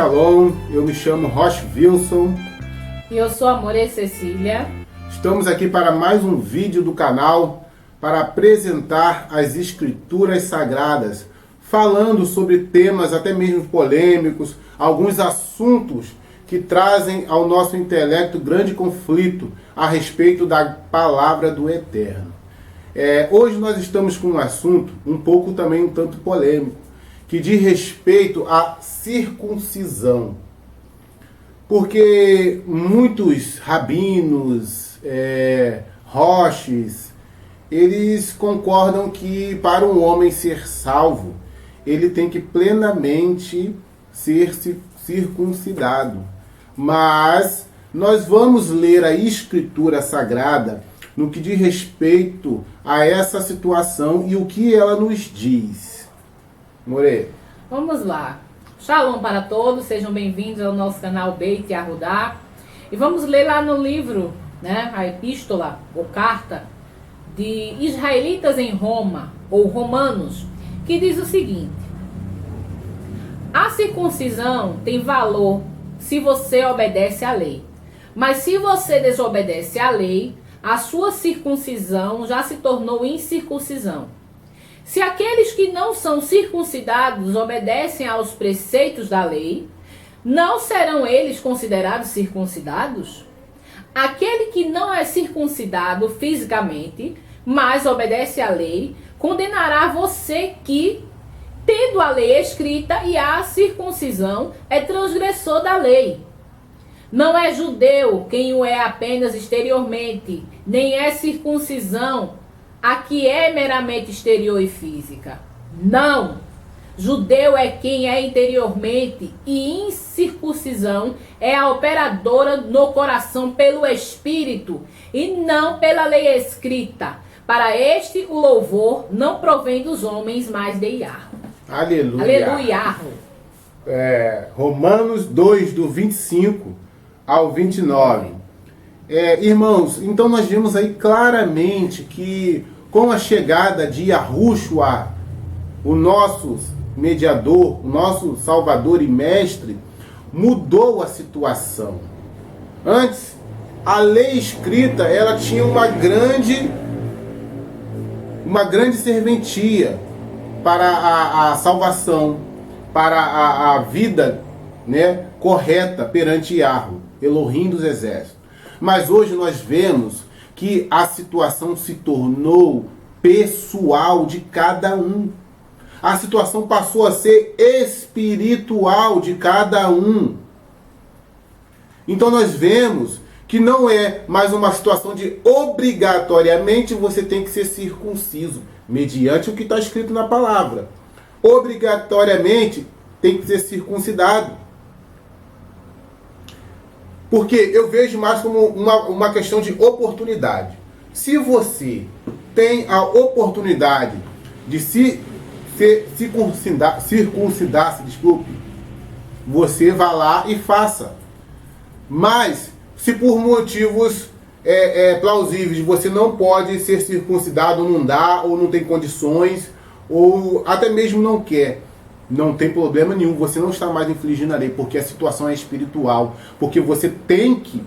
Shalom, eu me chamo Roche Wilson. E eu sou a More Cecília. Estamos aqui para mais um vídeo do canal para apresentar as escrituras sagradas, falando sobre temas até mesmo polêmicos, alguns assuntos que trazem ao nosso intelecto grande conflito a respeito da palavra do Eterno. Hoje nós estamos com um assunto um pouco também um tanto polêmico, que diz respeito à circuncisão. Porque muitos rabinos, roches, eles concordam que para um homem ser salvo, ele tem que plenamente ser circuncidado. Mas nós vamos ler a Escritura Sagrada no que diz respeito a essa situação e o que ela nos diz. More. Vamos lá. Shalom para todos, sejam bem-vindos ao nosso canal Beit Yahudá. E vamos ler lá no livro, a epístola ou carta de Israelitas em Roma, ou Romanos, que diz o seguinte: a circuncisão tem valor se você obedece à lei. Mas se você desobedece à lei, a sua circuncisão já se tornou incircuncisão. Se aqueles que não são circuncidados obedecem aos preceitos da lei, não serão eles considerados circuncidados? Aquele que não é circuncidado fisicamente, mas obedece à lei, condenará você que, tendo a lei escrita e a circuncisão, é transgressor da lei. Não é judeu quem o é apenas exteriormente, nem é circuncisão a que é meramente exterior e física. Não! Judeu é quem é interiormente, e incircuncisão é a operadora no coração pelo Espírito e não pela lei escrita. Para este o louvor não provém dos homens, mas de Yahweh. Aleluia! Aleluia! Romanos 2, do 25 ao 29. Irmãos, então nós vemos aí claramente que com a chegada de Yahushua, o nosso mediador, o nosso salvador e mestre, mudou a situação. Antes, a lei escrita, ela tinha uma grande serventia para a salvação, para a vida, correta perante Yahweh, Elohim dos exércitos. Mas hoje nós vemos que a situação se tornou pessoal de cada um. A situação passou a ser espiritual de cada um. Então nós vemos que não é mais uma situação de obrigatoriamente você tem que ser circunciso, mediante o que está escrito na palavra. Obrigatoriamente tem que ser circuncidado. Porque eu vejo mais como uma questão de oportunidade. Se você tem a oportunidade de circuncidar-se, você vá lá e faça. Mas, se por motivos plausíveis você não pode ser circuncidado, não dá, ou não tem condições, ou até mesmo não quer, não tem problema nenhum, você não está mais infringindo a lei, porque a situação é espiritual, porque você tem que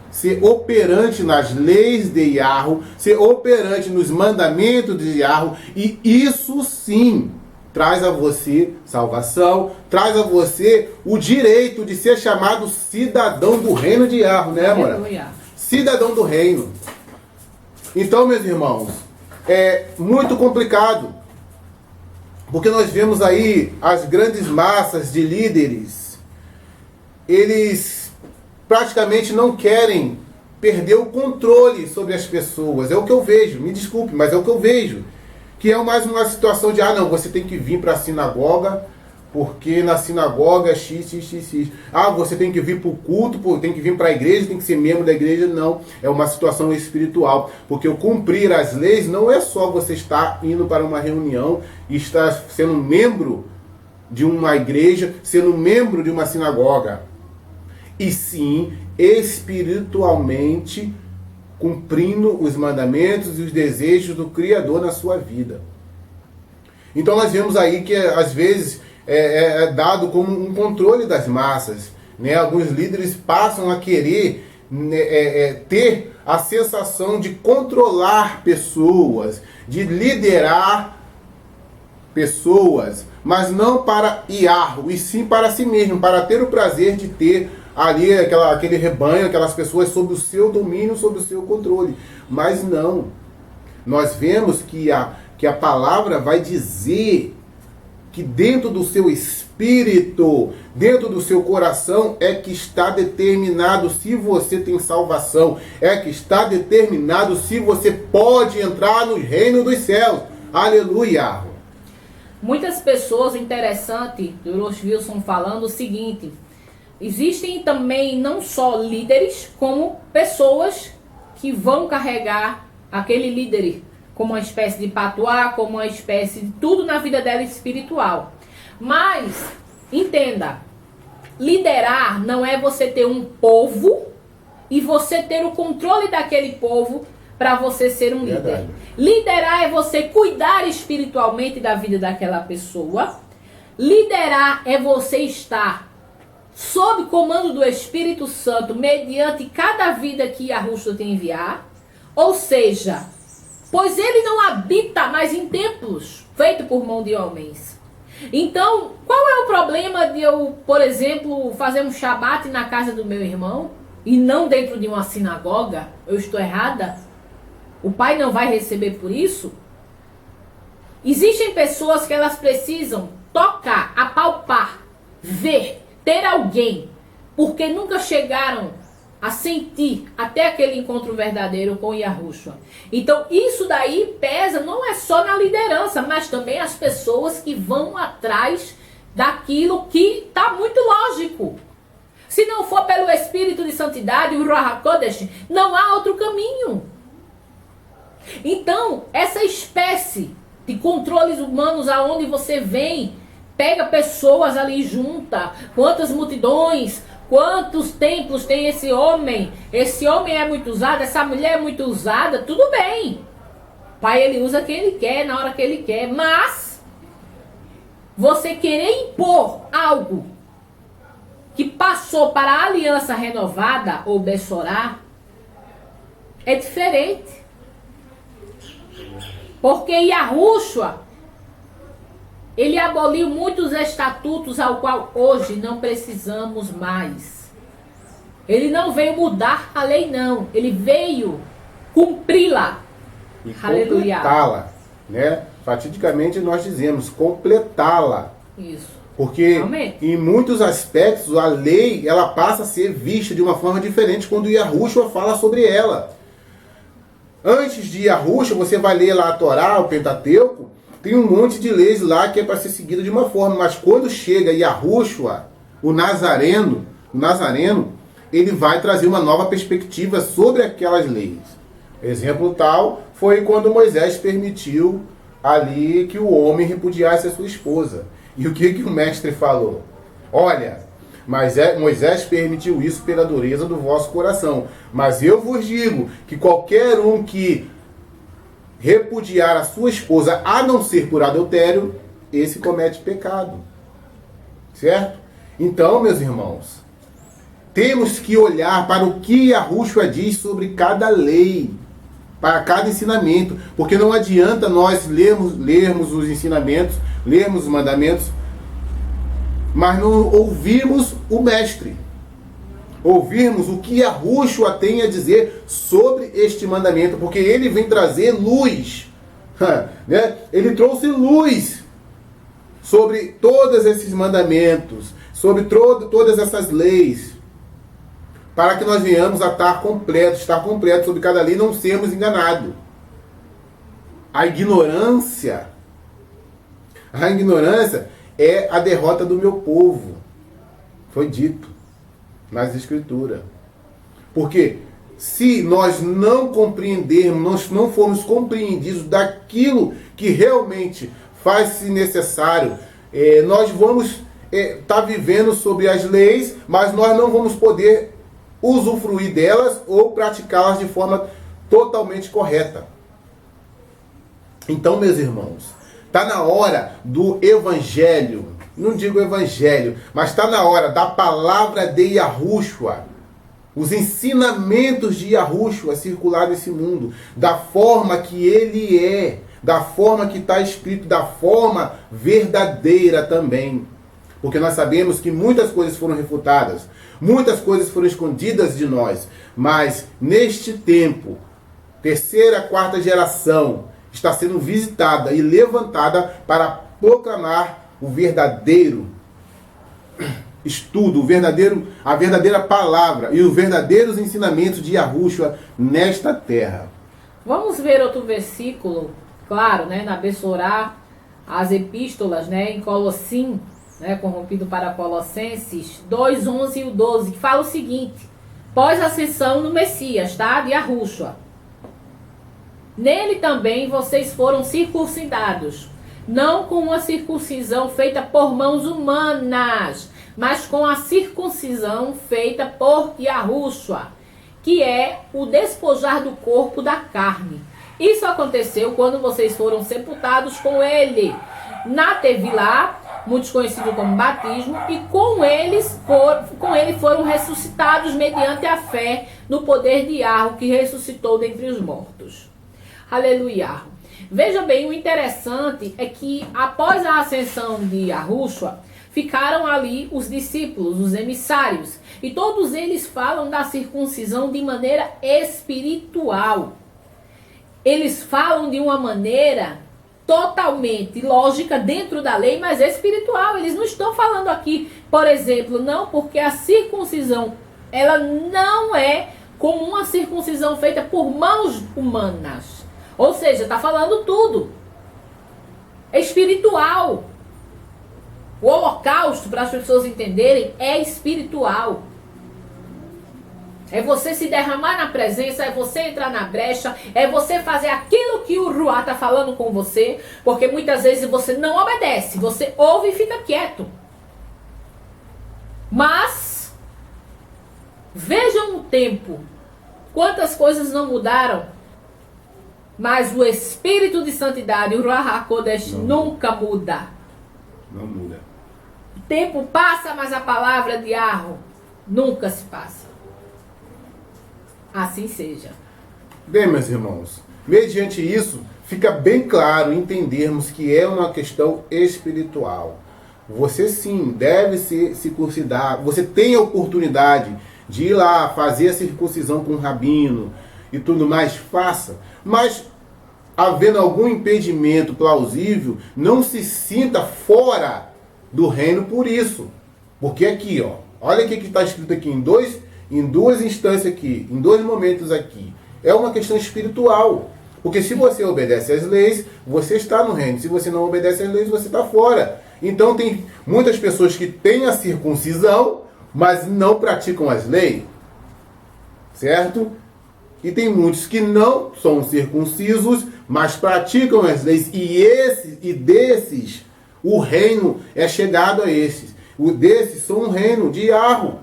ser operante nas leis de Yahweh, ser operante nos mandamentos de Yahweh, e isso sim traz a você salvação, traz a você o direito de ser chamado cidadão do reino de Yahweh, né, amor? Cidadão do reino. Então, meus irmãos, é muito complicado. Porque nós vemos aí as grandes massas de líderes, eles praticamente não querem perder o controle sobre as pessoas. É o que eu vejo, me desculpe, mas é o que eu vejo. Que é mais uma situação de, não, você tem que vir para a sinagoga, porque na sinagoga é x. Você tem que vir para o culto, tem que vir para a igreja, tem que ser membro da igreja. Não, é uma situação espiritual. Porque o cumprir as leis não é só você estar indo para uma reunião e estar sendo membro de uma igreja, sendo membro de uma sinagoga. E sim, espiritualmente, cumprindo os mandamentos e os desejos do Criador na sua vida. Então nós vemos aí que às vezes dado como um controle das massas, né? Alguns líderes passam a querer, né, ter a sensação de controlar pessoas, de liderar pessoas, mas não para Iarro, e sim para si mesmo, para ter o prazer de ter ali aquele rebanho, aquelas pessoas sob o seu domínio, sob o seu controle. Mas não. Nós vemos que a palavra vai dizer que dentro do seu espírito, dentro do seu coração, é que está determinado se você tem salvação, é que está determinado se você pode entrar no reino dos céus. Aleluia! Muitas pessoas, interessante, o Roche Wilson falando o seguinte: existem também não só líderes, como pessoas que vão carregar aquele líder como uma espécie de patuá, como uma espécie de tudo na vida dela espiritual. Mas, entenda, liderar não é você ter um povo e você ter o controle daquele povo para você ser um líder. Verdade. Liderar é você cuidar espiritualmente da vida daquela pessoa. Liderar é você estar sob comando do Espírito Santo mediante cada vida que Yahushua te enviar. Ou seja, pois ele não habita mais em templos feitos por mão de homens. Então, qual é o problema de eu, por exemplo, fazer um shabat na casa do meu irmão e não dentro de uma sinagoga? Eu estou errada? O pai não vai receber por isso? Existem pessoas que elas precisam tocar, apalpar, ver, ter alguém, porque nunca chegaram a sentir até aquele encontro verdadeiro com Yahushua. Então isso daí pesa, não é só na liderança, mas também as pessoas que vão atrás daquilo que está muito lógico. Se não for pelo Espírito de Santidade, o Ruach HaKodesh, não há outro caminho. Então, essa espécie de controles humanos aonde você vem, pega pessoas ali junta, quantas multidões, quantos templos tem esse homem é muito usado, essa mulher é muito usada, tudo bem. O pai, ele usa quem ele quer, na hora que ele quer, mas você querer impor algo que passou para a aliança renovada, ou Bessorá, é diferente. Porque Yahushua, ele aboliu muitos estatutos ao qual hoje não precisamos mais. Ele não veio mudar a lei, não. Ele veio cumpri-la. E Aleluia. completá-la, né? Fatidicamente nós dizemos completá-la. Isso. Porque Realmente. em muitos aspectos a lei ela passa a ser vista de uma forma diferente quando Yahushua fala sobre ela. Antes de Yahushua, você vai ler lá a Torá, o Pentateuco, tem um monte de leis lá que é para ser seguido de uma forma, mas quando chega Yahushua, o Nazareno, ele vai trazer uma nova perspectiva sobre aquelas leis. Exemplo tal foi quando Moisés permitiu ali que o homem repudiasse a sua esposa. E o que o mestre falou? Olha, mas Moisés permitiu isso pela dureza do vosso coração. Mas eu vos digo que qualquer um que repudiar a sua esposa, a não ser por adultério, esse comete pecado. Certo? Então, meus irmãos, temos que olhar para o que Yahushua diz sobre cada lei, para cada ensinamento, porque não adianta nós lermos os ensinamentos, lermos os mandamentos, mas não ouvirmos o mestre, ouvirmos o que Yahushua tem a dizer sobre este mandamento, porque ele vem trazer luz, né? Ele trouxe luz sobre todos esses mandamentos, sobre todas essas leis, para que nós venhamos a estar completos sobre cada lei e não sermos enganados. A ignorância é a derrota do meu povo. Foi dito nas Escrituras. Porque se nós não compreendermos, nós não formos compreendidos daquilo que realmente faz-se necessário, nós vamos estar vivendo sobre as leis, mas nós não vamos poder usufruir delas ou praticá-las de forma totalmente correta. Então, meus irmãos, está na hora do Evangelho não digo evangelho, mas está na hora da palavra de Yahushua, os ensinamentos de Yahushua circular nesse mundo, da forma que ele é, da forma que está escrito, da forma verdadeira também. Porque nós sabemos que muitas coisas foram refutadas, muitas coisas foram escondidas de nós, mas neste tempo, terceira, quarta geração está sendo visitada e levantada para proclamar o verdadeiro estudo, a verdadeira palavra e os verdadeiros ensinamentos de Yahushua nesta terra. Vamos ver outro versículo, claro, né, na Bessorá, as epístolas, né, em Colossim, né, corrompido para Colossenses 2, 11 e o 12, que fala o seguinte: pós-ascensão no Messias, tá? De Yahushua. Nele também vocês foram circuncidados, não com uma circuncisão feita por mãos humanas, mas com a circuncisão feita por Yahushua, que é o despojar do corpo da carne. Isso aconteceu quando vocês foram sepultados com ele na Tevilá, muitos conhecidos como batismo, e com ele foram ressuscitados mediante a fé no poder de Yahweh, que ressuscitou dentre os mortos. Aleluia. Veja bem, o interessante é que após a ascensão de Yahushua, ficaram ali os discípulos, os emissários, e todos eles falam da circuncisão de maneira espiritual. Eles falam de uma maneira totalmente lógica dentro da lei, mas espiritual. Eles não estão falando aqui, por exemplo, não, porque a circuncisão, ela não é como uma circuncisão feita por mãos humanas. Ou seja, está falando tudo. É espiritual. O holocausto, para as pessoas entenderem, é espiritual. É você se derramar na presença, é você entrar na brecha, é você fazer aquilo que o Ruá está falando com você, porque muitas vezes você não obedece, você ouve e fica quieto. Mas, vejam o tempo, quantas coisas não mudaram, mas o Espírito de Santidade, o Ruá HaKodesh, nunca muda. Não muda. O tempo passa, mas a palavra de Yahweh nunca se passa. Assim seja. Bem, meus irmãos, mediante isso, fica bem claro entendermos que é uma questão espiritual. Você sim deve se circuncidar. Você tem a oportunidade de ir lá fazer a circuncisão com o rabino e tudo mais, faça. Mas, havendo algum impedimento plausível, não se sinta fora do reino por isso. Porque aqui, ó, olha o que está escrito aqui em duas instâncias aqui, em dois momentos aqui. É uma questão espiritual. Porque se você obedece às leis, você está no reino. Se você não obedece às leis, você está fora. Então tem muitas pessoas que têm a circuncisão, mas não praticam as leis. Certo? E tem muitos que não são circuncisos, mas praticam as leis. E desses, o reino é chegado a esses. O desses são um reino de Yahweh.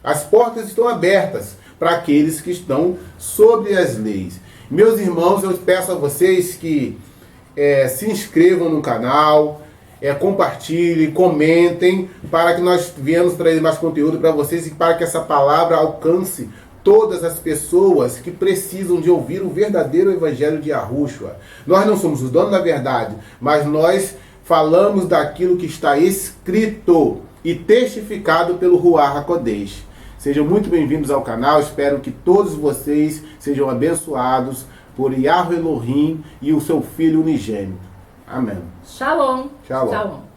As portas estão abertas para aqueles que estão sobre as leis. Meus irmãos, eu peço a vocês que se inscrevam no canal, compartilhem, comentem, para que nós venhamos trazer mais conteúdo para vocês e para que essa palavra alcance todas as pessoas que precisam de ouvir o verdadeiro evangelho de Yahushua. Nós não somos os donos da verdade, mas nós falamos daquilo que está escrito e testificado pelo Ruach HaKodesh. Sejam muito bem-vindos ao canal, espero que todos vocês sejam abençoados por Yahweh Elohim e o seu Filho unigênito. Amém. Shalom. Shalom. Shalom.